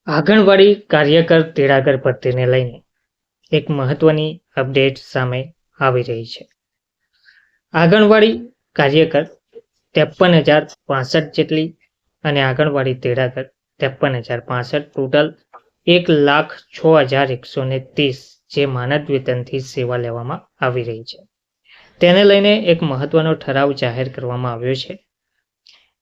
આંગણવાડી કાર્યકર તેડાગર ભરતીને લઈને એક મહત્વની અપડેટ સામે આવી રહી છે. આંગણવાડી કાર્યકર 53,065 જેટલી અને આંગણવાડી તેડાગર 53,065 ટોટલ 1,06,130 જે માનદ વેતનથી સેવા લેવામાં આવી રહી છે. તેને લઈને એક મહત્વનો ઠરાવ જાહેર કરવામાં આવ્યો છે.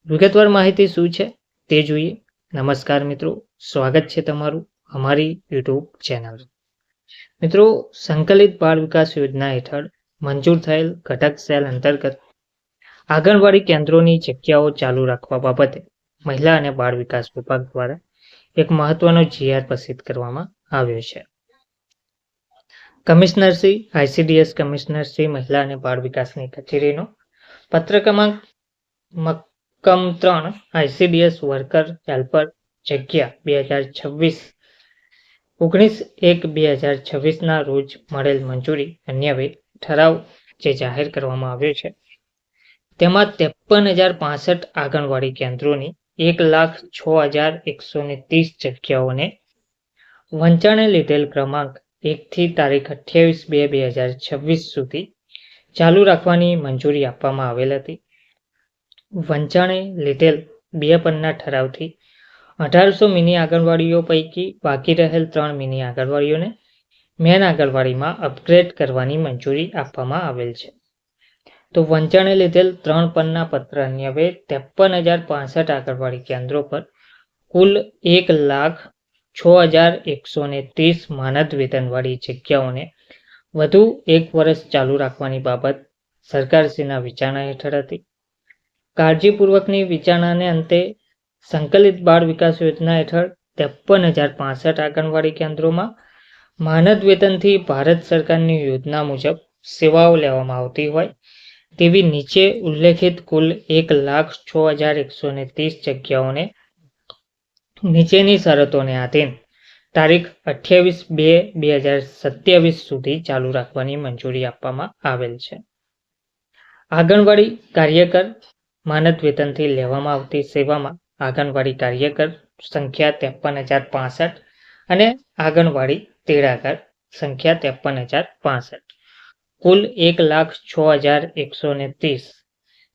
વિગતવાર માહિતી શું છે તે જોઈએ. નમસ્કાર મિત્રો, સ્વાગત છે તમારું અમારી યુટ્યુબ ચેનલ. મિત્રો, સંકલિત બાળ વિકાસ યોજના હેઠળ મંજૂર થયેલ ઘટક સેલ અંતર્ગત આંગણવાડી કેન્દ્રોની જગ્યાઓ ચાલુ રાખવા બાબતે મહિલા અને બાળ વિકાસ વિભાગ દ્વારા એક મહત્વનો જીઆર પ્રસિદ્ધ કરવામાં આવ્યો છે. કમિશનરશ્રી ICDS કમિશનરશ્રી મહિલા અને બાળ વિકાસની કચેરીનો પત્ર ક્રમાંક મક્કમ 3 ICDS વર્કર હેલ્પર જગ્યા 19/1/2026 ના રોજ મળેલ મંજૂરી અન્વયે ઠરાવ જે જાહેર કરવામાં આવ્યો છે તેમાં 53,065 આંગણવાડી કેન્દ્રોની 1,06,130 જગ્યાઓને વંચાણે લીધેલ ક્રમાંક 1 થી તારીખ 28/2/2026 સુધી ચાલુ રાખવાની મંજૂરી આપવામાં આવેલ હતી. વંચાણે લીધેલ 2 પરના ઠરાવથી 1800 મિની આંગણવાડીઓ પૈકી બાકી રહેલ 3 મિની આંગણવાડીઓને મેન આંગણવાડીમાં અપગ્રેડ કરવાની મંજૂરી આપવામાં આવેલ છે. તો વંચાણે લીધેલ 3 પરના પત્ર અન્વયે 53,065 આંગણવાડી કેન્દ્રો પર કુલ 1,06,130 માનદ વેતનવાળી જગ્યાઓને વધુ 1 વર્ષ ચાલુ રાખવાની બાબત સરકારશ્રીના વિચારણા હેઠળ હતી. કાળજીપૂર્વકની વિચારણાને અંતે સંકલિત બાળ વિકાસ યોજના હેઠળ 53,065 આંગણવાડી કેન્દ્રોમાં માનદ વેતનથી ભારત સરકારની યોજના મુજબ સેવાઓ લેવામાં આવતી હોય તેવી નીચે ઉલ્લેખિત કુલ 1,06,130 જગ્યાઓને નીચેની શરતોને આધીન તારીખ 28/2/2027 સુધી ચાલુ રાખવાની મંજૂરી આપવામાં આવેલ છે. આંગણવાડી કાર્યકર માનદ વેતનથી લેવામાં આવતી સેવામાં આંગણવાડી કાર્યકર સંખ્યા 53,065 અને આંગણવાડી તેડાગર સંખ્યા 53,065 કુલ 1,06,130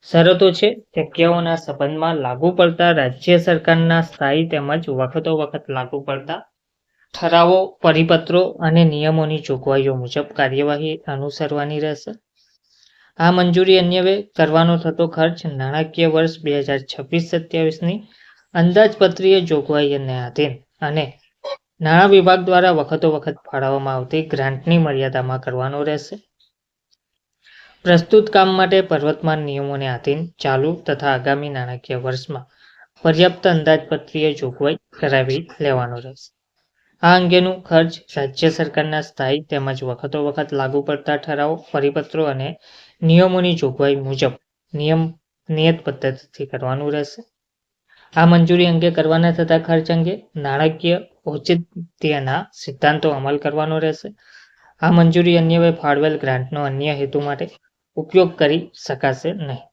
શરતો છે. જગ્યાઓના સંબંધમાં લાગુ પડતા રાજ્ય સરકારના સ્થાયી તેમજ વખતો વખત લાગુ પડતા ઠરાવો, પરિપત્રો અને નિયમોની જોગવાઈઓ મુજબ કાર્યવાહી અનુસરવાની રહેશે. આ મંજૂરી અન્વયે કરવાનો થતો ખર્ચ નાણાકીય વર્ષ 2026-27ની અંદાજપત્રીય જોગવાઈઓને આધીન અને નાણાં વિભાગ દ્વારા વખતો વખત ફાળવવામાં આવતી ગ્રાન્ટની મર્યાદામાં કરવાનો રહેશે. પ્રસ્તુત કામ માટે પ્રવર્તમાન નિયમોને આધીન ચાલુ તથા આગામી નાણાકીય વર્ષમાં પર્યાપ્ત અંદાજપત્રીય જોગવાઈ કરાવી લેવાનો રહેશે. આ અંગેનું ખર્ચ રાજ્ય સરકારના સ્થાયી તેમજ વખતો વખત લાગુ પડતા ઠરાવો, પરિપત્રો અને નિયમોની જોગવાઈ મુજબ નિયત પદ્ધતિથી કરવાનું રહેશે. આ મંજૂરી અંગે કરવાના થતા ખર્ચ અંગે નાણાકીય ઔચિત્યના સિદ્ધાંતો અમલ કરવાનો રહેશે. આ મંજૂરી અન્વયે ફાળવેલ ગ્રાન્ટનો અન્ય હેતુ માટે ઉપયોગ કરી શકાશે નહીં.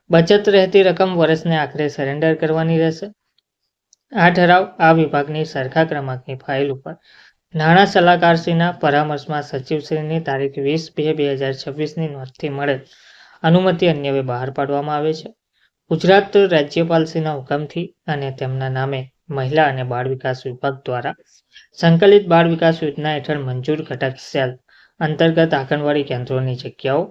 બચત રહેતી રકમ વર્ષને આખરે સરેન્ડર કરવાની રહેશે. આ ઠરાવ આ વિભાગની સરખા ક્રમાંકની ફાઇલ ઉપર નાણાં સલાહકારશ્રીના પરામર્શમાં સચિવશ્રીની તારીખ 20/2/2026ની નોંધથી મળેલ અનુમતિ અન્વયે બહાર પાડવામાં આવે છે. ગુજરાત રાજ્યપાલશ્રીના હુકમથી અને તેમના નામે મહિલા અને બાળ વિકાસ વિભાગ દ્વારા સંકલિત બાળ વિકાસ યોજના હેઠળ મંજૂર ઘટક સેલ અંતર્ગત આંગણવાડી કેન્દ્રોની જગ્યાઓ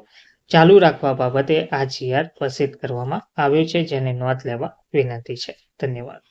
ચાલુ રાખવા બાબતે આ જીઆર પ્રસિદ્ધ કરવામાં આવ્યો છે, જેને નોંધ લેવા વિનંતી છે. ધન્યવાદ.